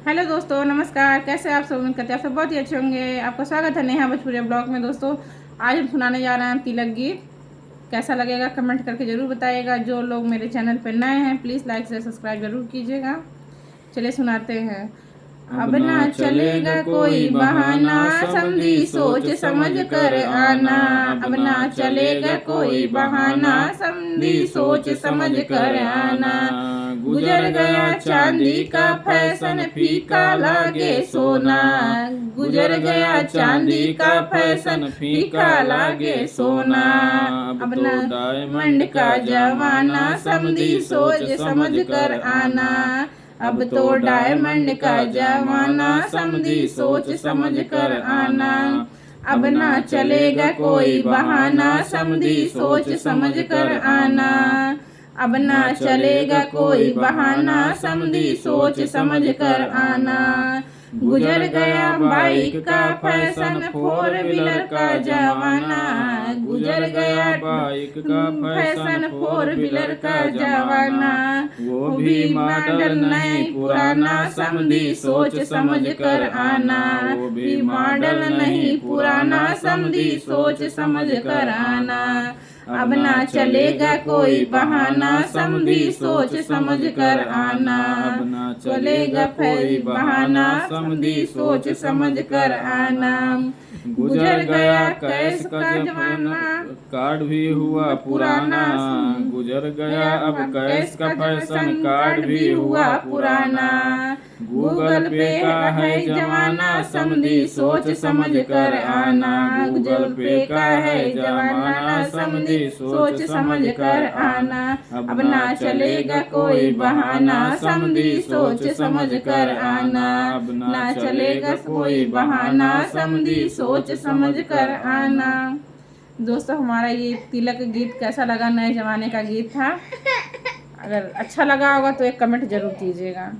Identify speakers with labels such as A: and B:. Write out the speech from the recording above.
A: Hello दोस्तों, नमस्कार। कैसे आप सब? उम्मीद करते हैं आप सब बहुत ही अच्छे होंगे। आपका स्वागत है नेहा भोजपुरिया ब्लॉग में। दोस्तों, आज हम सुनाने जा रहे हैं तिलक गीत। कैसा लगेगा कमेंट करके ज़रूर बताइएगा। जो लोग मेरे चैनल पर नए हैं प्लीज़ लाइक से सब्सक्राइब ज़रूर कीजिएगा। चलिए सुनाते हैं। अब ना चलेगा कोई बहाना, समझी सोच समझ कर आना। अब ना चलेगा कोई बहाना, समझी सोच समझ कर आना। गुजर गया चांदी का फैशन, फीका लागे सोना। गुजर गया चांदी का फैशन, फीका लागे सोना। अब ना डायमंड का जमाना, समझी सोच समझ कर आना। अब तो डायमंड का जमाना, समझी सोच समझ कर आना। अब ना चलेगा कोई बहाना, समझी सोच समझ कर आना। अब ना चलेगा कोई बहाना, समझी सोच समझ कर आना। गुजर गया बाइक का फैशन, फोर व्हीलर का जमाना। गुजर गया बाइक का फैशन, फोर व्हीलर का जमाना। वो भी मॉडल नहीं पुराना, समझी सोच समझ कर आना। वो भी मॉडल नहीं पुराना, समझी सोच समझ कर आना। अब ना चलेगा कोई बहाना, समझी सोच समझ कर आना। अब ना चलेगा कोई बहाना, समझी सोच समझ कर आना। गुजर गया कैश का जमाना, कार्ड भी हुआ पुराना। गुजर गया अब कैश का फैशन, कार्ड भी हुआ पुराना। गूगल पे का है जमाना, समझी सोच समझ कर आना। गूगल पे का है जमाना, समझी सोच समझ कर आना। अब ना चलेगा कोई बहाना, समझी सोच समझ कर आना। अब ना चलेगा कोई बहाना, समझी सोच समझ कर आना। दोस्तों, हमारा ये तिलक गीत कैसा लगा? नए ज़माने का गीत था। अगर अच्छा लगा होगा तो एक कमेंट ज़रूर कीजिएगा।